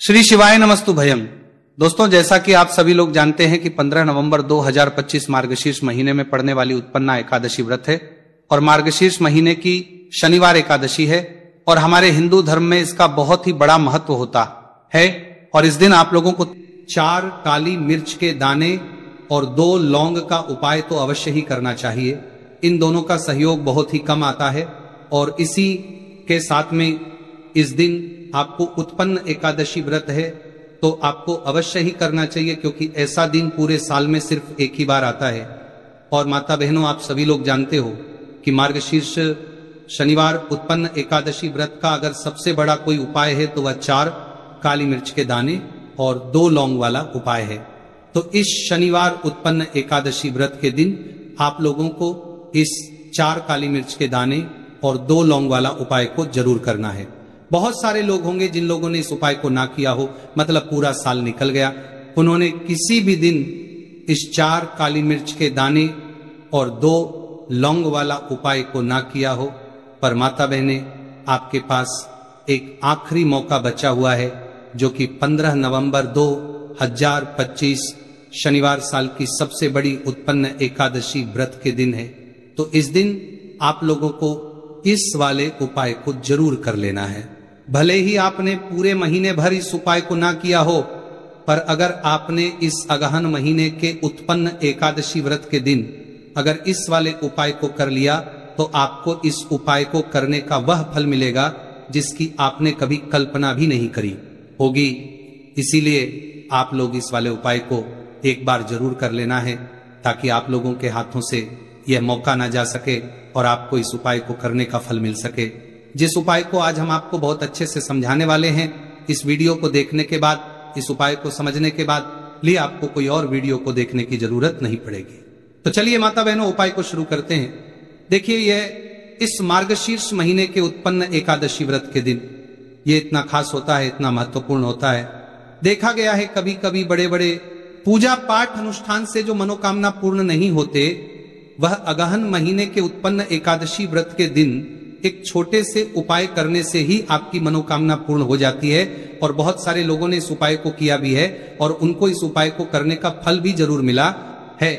श्री शिवाय नमस्तु भयम। दोस्तों, जैसा कि आप सभी लोग जानते हैं कि 15 नवंबर 2025 मार्गशीर्ष महीने में पड़ने वाली उत्पन्ना एकादशी व्रत है और मार्गशीर्ष महीने की शनिवार एकादशी है और हमारे हिंदू धर्म में इसका बहुत ही बड़ा महत्व होता है। और इस दिन आप लोगों को 4 काली मिर्च के दाने और 2 लौंग का उपाय तो अवश्य ही करना चाहिए। इन दोनों का सहयोग बहुत ही कम आता है और इसी के साथ में इस दिन आपको उत्पन्न एकादशी व्रत है तो आपको अवश्य ही करना चाहिए, क्योंकि ऐसा दिन पूरे साल में सिर्फ एक ही बार आता है। और माता बहनों, आप सभी लोग जानते हो कि मार्गशीर्ष शनिवार उत्पन्न एकादशी व्रत का अगर सबसे बड़ा कोई उपाय है तो वह 4 काली मिर्च के दाने और 2 लौंग वाला उपाय है। तो इस शनिवार उत्पन्न एकादशी व्रत के दिन आप लोगों को इस 4 काली मिर्च के दाने और 2 लौंग वाला उपाय को जरूर करना है। बहुत सारे लोग होंगे जिन लोगों ने इस उपाय को ना किया हो, मतलब पूरा साल निकल गया, उन्होंने किसी भी दिन इस 4 काली मिर्च के दाने और 2 लौंग वाला उपाय को ना किया हो। पर माता बहने, आपके पास एक आखिरी मौका बचा हुआ है, जो कि 15 नवंबर 2025 शनिवार साल की सबसे बड़ी उत्पन्न एकादशी व्रत के दिन है। तो इस दिन आप लोगों को इस वाले उपाय को जरूर कर लेना है। भले ही आपने पूरे महीने भर इस उपाय को ना किया हो, पर अगर आपने इस अगहन महीने के उत्पन्न एकादशी व्रत के दिन अगर इस वाले उपाय को कर लिया तो आपको इस उपाय को करने का वह फल मिलेगा जिसकी आपने कभी कल्पना भी नहीं करी होगी। इसीलिए आप लोग इस वाले उपाय को एक बार जरूर कर लेना है, ताकि आप लोगों के हाथों से यह मौका ना जा सके और आपको इस उपाय को करने का फल मिल सके। जिस उपाय को आज हम आपको बहुत अच्छे से समझाने वाले हैं, इस वीडियो को देखने के बाद, इस उपाय को समझने के बाद लिए आपको कोई और वीडियो को देखने की जरूरत नहीं पड़ेगी। तो चलिए माता बहनों, उपाय को शुरू करते हैं। देखिए, यह इस मार्गशीर्ष महीने के उत्पन्न एकादशी व्रत के दिन ये इतना खास होता है, इतना महत्वपूर्ण होता है। देखा गया है कभी कभी बड़े बड़े पूजा पाठ अनुष्ठान से जो मनोकामना पूर्ण नहीं होते, वह अगहन महीने के उत्पन्न एकादशी व्रत के दिन एक छोटे से उपाय करने से ही आपकी मनोकामना पूर्ण हो जाती है। और बहुत सारे लोगों ने इस उपाय को किया भी है और उनको इस उपाय को करने का फल भी जरूर मिला है।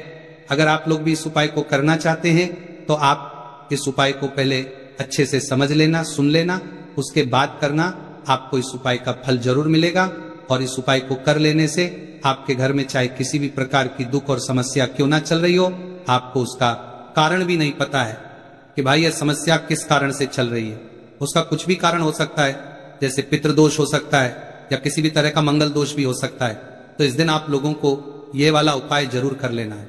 अगर आप लोग भी इस उपाय को करना चाहते हैं तो आप इस उपाय को पहले अच्छे से समझ लेना, सुन लेना, उसके बाद करना। आपको इस उपाय का फल जरूर मिलेगा और इस उपाय को कर लेने से आपके घर में चाहे किसी भी प्रकार की दुख और समस्या क्यों ना चल रही हो, आपको उसका कारण भी नहीं पता है कि भाई यह समस्या किस कारण से चल रही है। उसका कुछ भी कारण हो सकता है, जैसे पितृदोष हो सकता है या किसी भी तरह का मंगल दोष भी हो सकता है। तो इस दिन आप लोगों को यह वाला उपाय जरूर कर लेना है।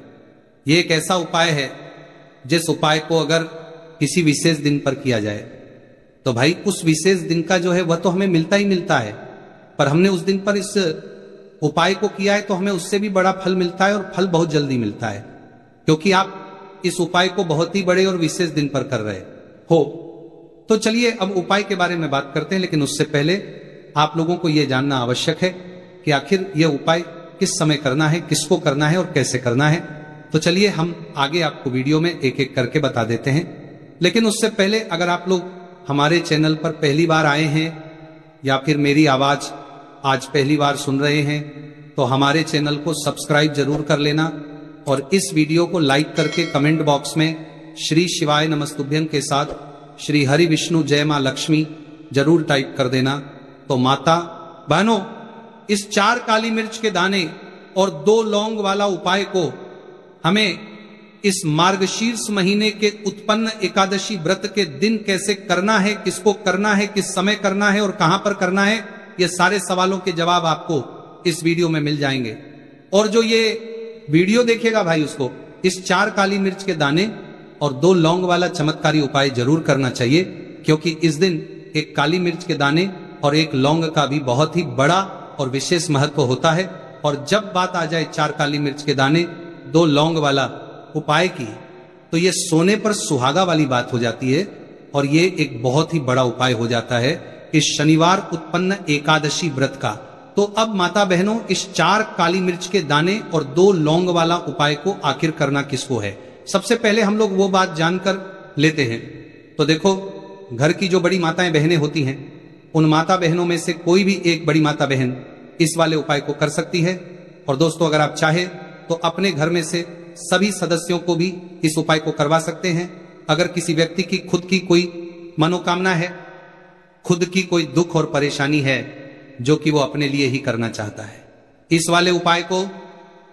यह एक ऐसा उपाय है जिस उपाय को अगर किसी विशेष दिन पर किया जाए तो भाई उस विशेष दिन का जो है वह तो हमें मिलता ही मिलता है, पर हमने उस दिन पर इस उपाय को किया है तो हमें उससे भी बड़ा फल मिलता है और फल बहुत जल्दी मिलता है, क्योंकि आप इस उपाय को बहुत ही बड़े और विशेष दिन पर कर रहे हो। तो चलिए अब उपाय के बारे में बात करते हैं, लेकिन उससे पहले आप लोगों को यह जानना आवश्यक है कि आखिर यह उपाय किस समय करना है, किसको करना है और कैसे करना है। तो चलिए हम आगे आपको वीडियो में एक एक करके बता देते हैं। लेकिन उससे पहले अगर आप लोग हमारे चैनल पर पहली बार आए हैं या फिर मेरी आवाज आज पहली बार सुन रहे हैं तो हमारे चैनल को सब्सक्राइब जरूर कर लेना और इस वीडियो को लाइक करके कमेंट बॉक्स में श्री शिवाय नमस्तुभ्यं के साथ श्री हरि विष्णु जय मां लक्ष्मी जरूर टाइप कर देना। तो माता बहनों, इस 4 काली मिर्च के दाने और 2 लौंग वाला उपाय को हमें इस मार्गशीर्ष महीने के उत्पन्न एकादशी व्रत के दिन कैसे करना है, किसको करना है, किस समय करना है और कहां पर करना है, ये सारे सवालों के जवाब आपको इस वीडियो में मिल जाएंगे। और जो ये वीडियो देखेगा भाई, उसको इस 4 काली मिर्च के दाने और 2 लौंग वाला चमत्कारी उपाय जरूर करना चाहिए, क्योंकि इस दिन एक काली मिर्च के दाने और 1 लौंग का भी बहुत ही बड़ा और विशेष महत्व होता है। और जब बात आ जाए 4 काली मिर्च के दाने 2 लौंग वाला उपाय की, तो ये सोने पर सुहागा वाली बात हो जाती है और ये एक बहुत ही बड़ा उपाय हो जाता है इस शनिवार उत्पन्न एकादशी व्रत का। तो अब माता बहनों, इस 4 काली मिर्च के दाने और 2 लौंग वाला उपाय को आखिर करना किसको है, सबसे पहले हम लोग वो बात जानकर लेते हैं। तो देखो, घर की जो बड़ी माताएं बहनें होती हैं उन माता बहनों में से कोई भी एक बड़ी माता बहन इस वाले उपाय को कर सकती है। और दोस्तों, अगर आप चाहे तो अपने घर में से सभी सदस्यों को भी इस उपाय को करवा सकते हैं। अगर किसी व्यक्ति की खुद की कोई मनोकामना है, खुद की कोई दुख और परेशानी है जो कि वो अपने लिए ही करना चाहता है, इस वाले उपाय को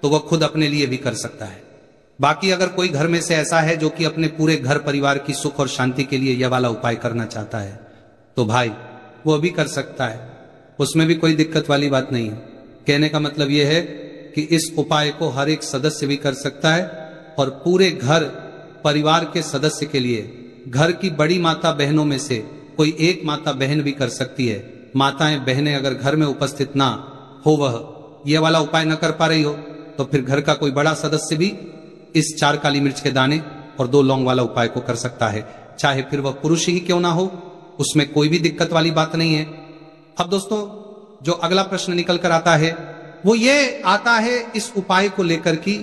तो वह खुद अपने लिए भी कर सकता है। बाकी अगर कोई घर में से ऐसा है जो कि अपने पूरे घर परिवार की सुख और शांति के लिए यह वाला उपाय करना चाहता है, तो भाई वो भी कर सकता है, उसमें भी कोई दिक्कत वाली बात नहीं है। कहने का मतलब यह है कि इस उपाय को हर एक सदस्य भी कर सकता है और पूरे घर परिवार के सदस्य के लिए घर की बड़ी माता बहनों में से कोई एक माता बहन भी कर सकती है। माताएं बहनें अगर घर में उपस्थित ना हो, वह यह वाला उपाय न कर पा रही हो, तो फिर घर का कोई बड़ा सदस्य भी इस 4 काली मिर्च के दाने और 2 लौंग वाला उपाय को कर सकता है, चाहे फिर वह पुरुष ही क्यों ना हो, उसमें कोई भी दिक्कत वाली बात नहीं है। अब दोस्तों, जो अगला प्रश्न निकल कर आता है वो ये आता है इस उपाय को लेकर कि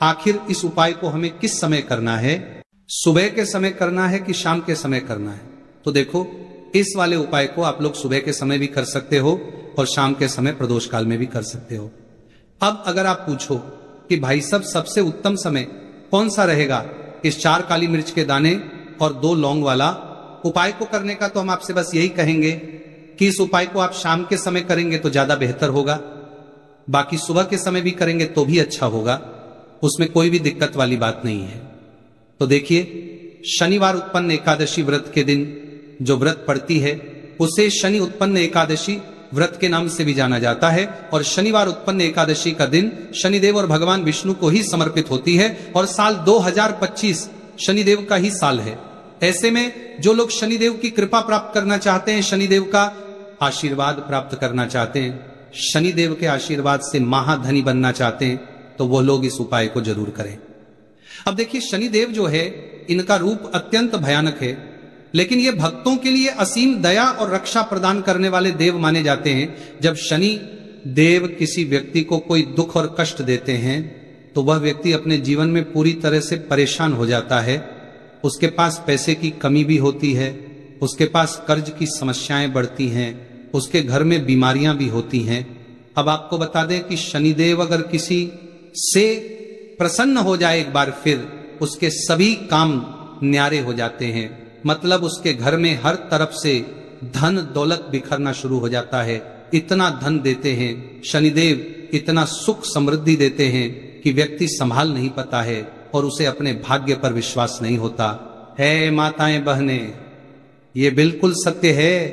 आखिर इस उपाय को हमें किस समय करना है, सुबह के समय करना है कि शाम के समय करना है। तो देखो, इस वाले उपाय को आप लोग सुबह के समय भी कर सकते हो और शाम के समय प्रदोष काल में भी कर सकते हो। अब अगर आप पूछो कि भाई साहब सबसे उत्तम समय कौन सा रहेगा इस 4 काली मिर्च के दाने और 2 लौंग वाला उपाय को करने का, तो हम आपसे बस यही कहेंगे कि इस उपाय को आप शाम के समय करेंगे तो ज्यादा बेहतर होगा, बाकी सुबह के समय भी करेंगे तो भी अच्छा होगा, उसमें कोई भी दिक्कत वाली बात नहीं है। तो देखिए, शनिवार उत्पन्न एकादशी व्रत के दिन जो व्रत पड़ती है उसे शनि उत्पन्न एकादशी व्रत के नाम से भी जाना जाता है। और शनिवार उत्पन्न एकादशी का दिन शनिदेव और भगवान विष्णु को ही समर्पित होती है और साल 2025 शनिदेव का ही साल है। ऐसे में जो लोग शनिदेव की कृपा प्राप्त करना चाहते हैं, शनिदेव का आशीर्वाद प्राप्त करना चाहते हैं, शनिदेव के आशीर्वाद से महाधनी बनना चाहते हैं, तो वो लोग इस उपाय को जरूर करें। अब देखिए, शनिदेव जो है इनका रूप अत्यंत भयानक है, लेकिन ये भक्तों के लिए असीम दया और रक्षा प्रदान करने वाले देव माने जाते हैं। जब शनि देव किसी व्यक्ति को कोई दुख और कष्ट देते हैं तो वह व्यक्ति अपने जीवन में पूरी तरह से परेशान हो जाता है। उसके पास पैसे की कमी भी होती है, उसके पास कर्ज की समस्याएं बढ़ती हैं, उसके घर में बीमारियां भी होती हैं। अब आपको बता दें कि शनिदेव अगर किसी से प्रसन्न हो जाए एक बार, फिर उसके सभी काम न्यारे हो जाते हैं। मतलब उसके घर में हर तरफ से धन दौलत बिखरना शुरू हो जाता है। इतना धन देते हैं शनिदेव, इतना सुख समृद्धि देते हैं कि व्यक्ति संभाल नहीं पाता है और उसे अपने भाग्य पर विश्वास नहीं होता है। माताएं बहनें, ये बिल्कुल सत्य है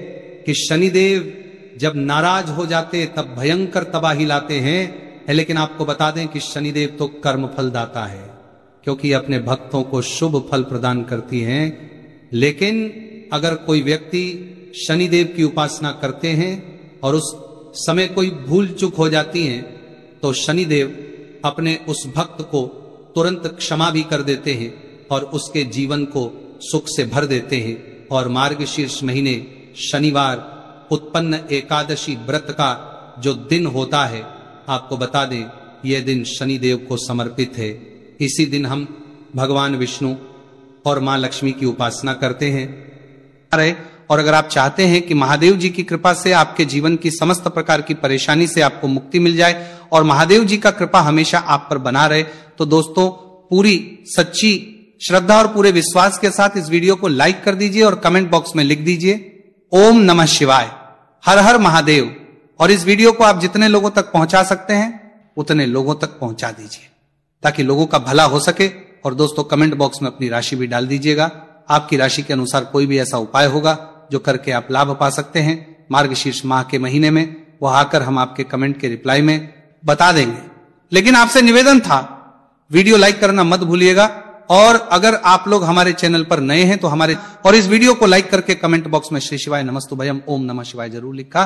कि शनिदेव जब नाराज हो जाते तब भयंकर तबाही लाते हैं। लेकिन आपको बता दें कि शनिदेव तो कर्म फल दाता है, क्योंकि अपने भक्तों को शुभ फल प्रदान करती हैं। लेकिन अगर कोई व्यक्ति शनिदेव की उपासना करते हैं और उस समय कोई भूल चूक हो जाती है, तो शनिदेव अपने उस भक्त को तुरंत क्षमा भी कर देते हैं और उसके जीवन को सुख से भर देते हैं। और मार्गशीर्ष महीने शनिवार उत्पन्न एकादशी व्रत का जो दिन होता है, आपको बता दें यह दिन शनिदेव को समर्पित है। इसी दिन हम भगवान विष्णु और मां लक्ष्मी की उपासना करते हैं। और अगर आप चाहते हैं कि महादेव जी की कृपा से आपके जीवन की समस्त प्रकार की परेशानी से आपको मुक्ति मिल जाए और महादेव जी का कृपा हमेशा आप पर बना रहे, तो दोस्तों पूरी सच्ची श्रद्धा और पूरे विश्वास के साथ इस वीडियो को लाइक कर दीजिए और कमेंट बॉक्स में लिख दीजिए ओम नमः शिवाय, हर हर महादेव। और इस वीडियो को आप जितने लोगों तक पहुंचा सकते हैं उतने लोगों तक पहुंचा दीजिए ताकि लोगों का भला हो सके। और दोस्तों, कमेंट बॉक्स में अपनी राशि भी डाल दीजिएगा। आपकी राशि के अनुसार कोई भी ऐसा उपाय होगा जो करके आप लाभ पा सकते हैं मार्गशीर्ष माह के महीने में, वह आकर हम आपके कमेंट के रिप्लाई में बता देंगे। लेकिन आपसे निवेदन था, वीडियो लाइक करना मत भूलिएगा। और अगर आप लोग हमारे चैनल पर नए हैं तो और इस वीडियो को लाइक करके कमेंट बॉक्स में श्री शिवाय नमस्तुभयम ओम नमः शिवाय जरूर लिखा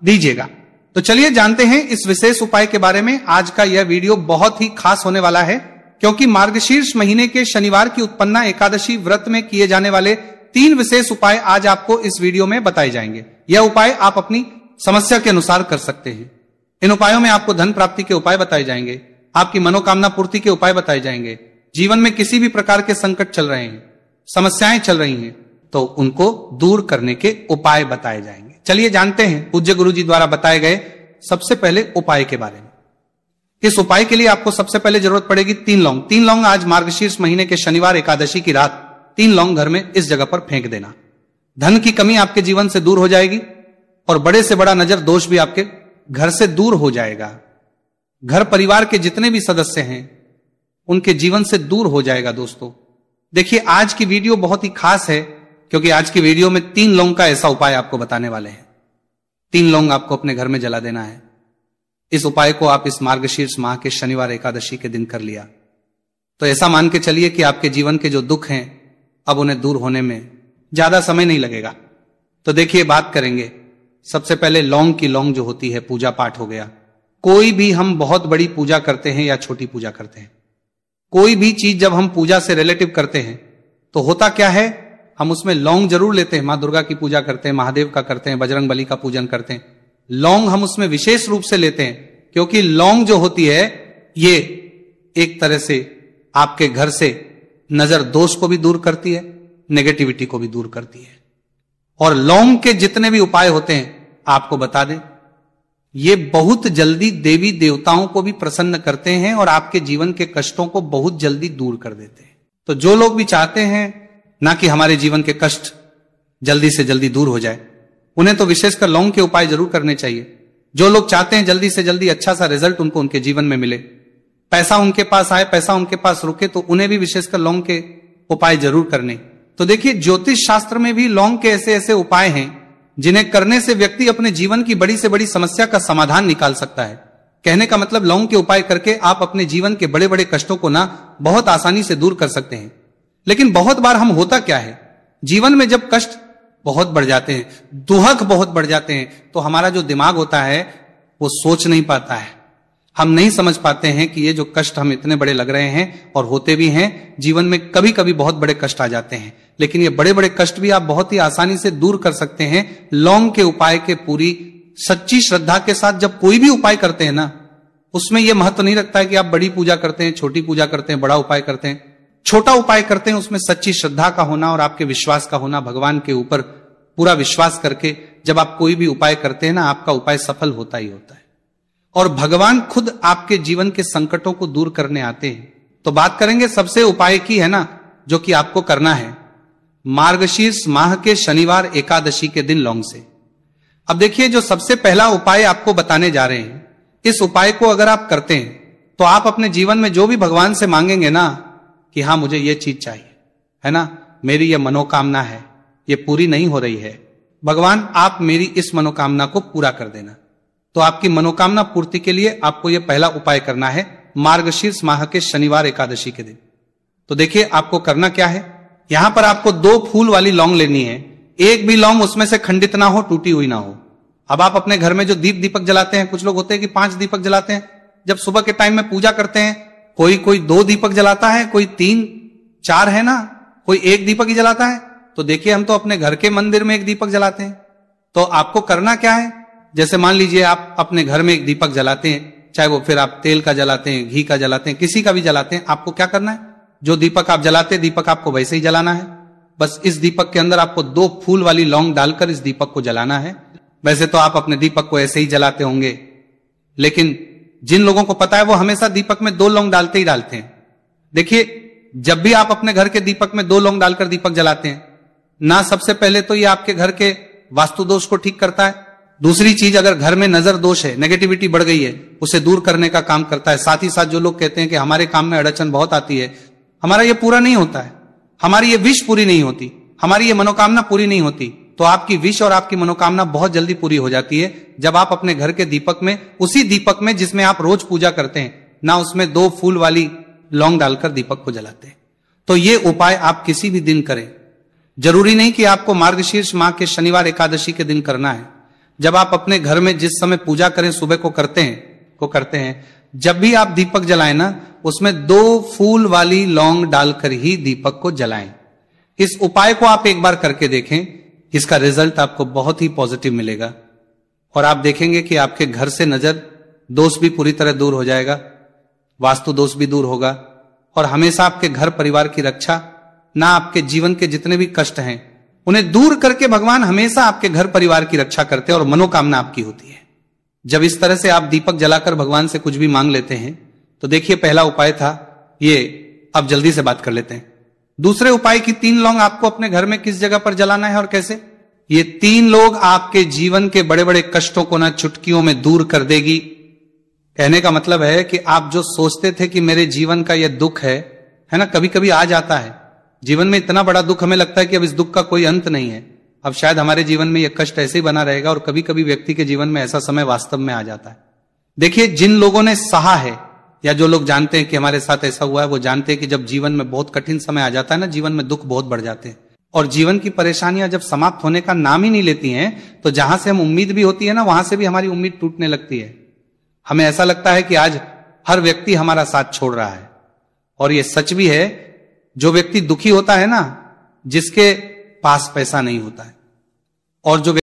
दीजिएगा। तो चलिए जानते हैं इस विशेष उपाय के बारे में। आज का यह वीडियो बहुत ही खास होने वाला है, क्योंकि मार्गशीर्ष महीने के शनिवार की उत्पन्ना एकादशी व्रत में किए जाने वाले 3 विशेष उपाय आज आपको इस वीडियो में बताए जाएंगे। यह उपाय आप अपनी समस्या के अनुसार कर सकते हैं। इन उपायों में आपको धन प्राप्ति के उपाय बताए जाएंगे, आपकी मनोकामना पूर्ति के उपाय बताए जाएंगे। जीवन में किसी भी प्रकार के संकट चल रहे हैं, समस्याएं चल रही हैं, तो उनको दूर करने के उपाय बताए जाएंगे। चलिए जानते हैं पूज्य गुरु जी द्वारा बताए गए सबसे पहले उपाय के बारे में। इस उपाय के लिए आपको सबसे पहले जरूरत पड़ेगी 3 लौंग। 3 लौंग आज मार्गशीर्ष महीने के शनिवार एकादशी की रात 3 लौंग घर में इस जगह पर फेंक देना। धन की कमी आपके जीवन से दूर हो जाएगी और बड़े से बड़ा नजर दोष भी आपके घर से दूर हो जाएगा। घर परिवार के जितने भी सदस्य हैं उनके जीवन से दूर हो जाएगा। दोस्तों देखिए, आज की वीडियो बहुत ही खास है क्योंकि आज की वीडियो में 3 लौंग का ऐसा उपाय आपको बताने वाले हैं। 3 लौंग आपको अपने घर में जला देना है। इस उपाय को आप इस मार्गशीर्ष माह के शनिवार एकादशी के दिन कर लिया तो ऐसा मान के चलिए कि आपके जीवन के जो दुख हैं अब उन्हें दूर होने में ज्यादा समय नहीं लगेगा। तो देखिए, बात करेंगे सबसे पहले लौंग की। लौंग जो होती है, पूजा पाठ हो गया। कोई भी हम बहुत बड़ी पूजा करते हैं या छोटी पूजा करते हैं, कोई भी चीज जब हम पूजा से रिलेटिव करते हैं तो होता क्या है, हम उसमें लौंग जरूर लेते हैं। मां दुर्गा की पूजा करते हैं, महादेव का करते हैं, बजरंग बली का पूजन करते हैं। लौंग हम उसमें विशेष रूप से लेते हैं क्योंकि लौंग जो होती है ये एक तरह से आपके घर से नजर दोष को भी दूर करती है, नेगेटिविटी को भी दूर करती है। और लौंग के जितने भी उपाय होते हैं आपको बता दें, ये बहुत जल्दी देवी देवताओं को भी प्रसन्न करते हैं और आपके जीवन के कष्टों को बहुत जल्दी दूर कर देते हैं। तो जो लोग भी चाहते हैं ना कि हमारे जीवन के कष्ट जल्दी से जल्दी दूर हो जाए, उन्हें तो विशेषकर लौंग के उपाय जरूर करने चाहिए। जो लोग चाहते हैं जल्दी से जल्दी अच्छा सा रिजल्ट उनको उनके जीवन में मिले, पैसा उनके पास आए, पैसा उनके पास रुके, तो उन्हें भी विशेषकर लौंग के उपाय जरूर करने। तो देखिए, ज्योतिष शास्त्र में भी लौंग के ऐसे ऐसे उपाय हैं जिन्हें करने से व्यक्ति अपने जीवन की बड़ी से बड़ी समस्या का समाधान निकाल सकता है। कहने का मतलब, लौंग के उपाय करके आप अपने जीवन के बड़े बड़े कष्टों को ना बहुत आसानी से दूर कर सकते हैं। लेकिन बहुत बार हम होता क्या है, जीवन में जब कष्ट बहुत बढ़ जाते हैं, दुहक बहुत बढ़ जाते हैं, तो हमारा जो दिमाग होता है वो सोच नहीं पाता है। हम नहीं समझ पाते हैं कि ये जो कष्ट हम इतने बड़े लग रहे हैं और होते भी हैं, जीवन में कभी कभी बहुत बड़े कष्ट आ जाते हैं। लेकिन ये बड़े बड़े कष्ट भी आप बहुत ही आसानी से दूर कर सकते हैं लौंग के उपाय के पूरी सच्ची श्रद्धा के साथ। जब कोई भी उपाय करते हैं ना, उसमें यह महत्व नहीं रखता है कि आप बड़ी पूजा करते हैं, छोटी पूजा करते हैं, बड़ा उपाय करते हैं, छोटा उपाय करते हैं। उसमें सच्ची श्रद्धा का होना और आपके विश्वास का होना, भगवान के ऊपर पूरा विश्वास करके जब आप कोई भी उपाय करते हैं ना, आपका उपाय सफल होता ही होता है और भगवान खुद आपके जीवन के संकटों को दूर करने आते हैं। तो बात करेंगे सबसे उपाय की, है ना, जो कि आपको करना है मार्गशीर्ष माह के शनिवार एकादशी के दिन लौंग से। अब देखिए, जो सबसे पहला उपाय आपको बताने जा रहे हैं, इस उपाय को अगर आप करते हैं तो आप अपने जीवन में जो भी भगवान से मांगेंगे ना कि हाँ मुझे ये चीज चाहिए, है ना, मेरी ये मनोकामना है, ये पूरी नहीं हो रही है, भगवान आप मेरी इस मनोकामना को पूरा कर देना। तो आपकी मनोकामना पूर्ति के लिए आपको यह पहला उपाय करना है मार्गशीर्ष माह के शनिवार एकादशी के दिन। तो देखिए, आपको करना क्या है, यहां पर आपको 2 फूल वाली लौंग लेनी है। एक भी लौंग उसमें से खंडित ना हो, टूटी हुई ना हो। अब आप अपने घर में जो दीपक जलाते हैं, कुछ लोग होते हैं कि 5 दीपक जलाते हैं। जब सुबह के टाइम में पूजा करते हैं, कोई 2 दीपक जलाता है, कोई 3 4 है ना, कोई 1 दीपक ही जलाता है। तो देखिए, हम तो अपने घर के मंदिर में 1 दीपक जलाते हैं। तो आपको करना क्या है, जैसे मान लीजिए आप अपने घर में 1 दीपक जलाते हैं, चाहे वो फिर आप तेल का जलाते हैं, घी का जलाते हैं, किसी का भी जलाते हैं, आपको क्या करना है, जो दीपक आप जलाते हैं, दीपक आपको वैसे ही जलाना है। बस इस दीपक के अंदर आपको 2 फूल वाली लौंग डालकर इस दीपक को जलाना है। वैसे तो आप अपने दीपक को ऐसे ही जलाते होंगे, लेकिन जिन लोगों को पता है वो हमेशा दीपक में 2 लौंग डालते ही डालते हैं। देखिए, जब भी आप अपने घर के दीपक में 2 लौंग डालकर दीपक जलाते हैं ना, सबसे पहले तो ये आपके घर के वास्तु दोष को ठीक करता है। दूसरी चीज, अगर घर में नजर दोष है, नेगेटिविटी बढ़ गई है, उसे दूर करने का काम करता है। साथ ही साथ जो लोग कहते हैं कि हमारे काम में अड़चन बहुत आती है, हमारा ये पूरा नहीं होता है, हमारी ये विश पूरी नहीं होती, हमारी ये मनोकामना पूरी नहीं होती, तो आपकी विश और आपकी मनोकामना बहुत जल्दी पूरी हो जाती है जब आप अपने घर के दीपक में, उसी दीपक में जिसमें आप रोज पूजा करते हैं ना, उसमें 2 फूल वाली लौंग डालकर दीपक को जलाते हैं। तो ये उपाय आप किसी भी दिन करें, जरूरी नहीं कि आपको मार्गशीर्ष माह के शनिवार एकादशी के दिन करना है। जब आप अपने घर में जिस समय पूजा करें, सुबह को करते हैं, जब भी आप दीपक जलाएं ना, उसमें 2 फूल वाली लौंग डालकर ही दीपक को जलाएं। इस उपाय को आप एक बार करके देखें, इसका रिजल्ट आपको बहुत ही पॉजिटिव मिलेगा और आप देखेंगे कि आपके घर से नजर दोष भी पूरी तरह दूर हो जाएगा, वास्तु दोष भी दूर होगा और हमेशा आपके घर परिवार की रक्षा, ना आपके जीवन के जितने भी कष्ट हैं उन्हें दूर करके भगवान हमेशा आपके घर परिवार की रक्षा करते हैं और मनोकामना आपकी होती है। जब इस तरह से आप दीपक जलाकर भगवान से कुछ भी मांग लेते हैं तो देखिए, पहला उपाय था ये, अब जल्दी से बात कर लेते हैं। दूसरे उपाय की 3 लौंग आपको अपने घर में किस जगह पर जलाना है और कैसे? ये 3 लोग आपके जीवन के बड़े बड़े कष्टों को ना चुटकियों में दूर कर देगी। कहने का मतलब है कि आप जो सोचते थे कि मेरे जीवन का यह दुख है ना, कभी कभी आ जाता है जीवन में इतना बड़ा दुख, हमें लगता है कि अब इस दुख का कोई अंत नहीं है, अब शायद हमारे जीवन में यह कष्ट ऐसे ही बना रहेगा, और कभी कभी व्यक्ति के जीवन में ऐसा समय वास्तव में आ जाता है। देखिए, जिन लोगों ने सहा है या जो लोग जानते हैं कि हमारे साथ ऐसा हुआ है, वो जानते हैं कि जब जीवन में बहुत कठिन समय आ जाता है ना, जीवन में दुख बहुत बढ़ जाते हैं और जीवन की परेशानियां जब समाप्त होने का नाम ही नहीं लेती हैं, तो जहां से हम उम्मीद भी होती है ना, वहां से भी हमारी उम्मीद टूटने लगती है। हमें ऐसा लगता है कि आज हर व्यक्ति हमारा साथ छोड़ रहा है, और यह सच भी है। जो व्यक्ति दुखी होता है ना, जिसके पास पैसा नहीं होता है, और जो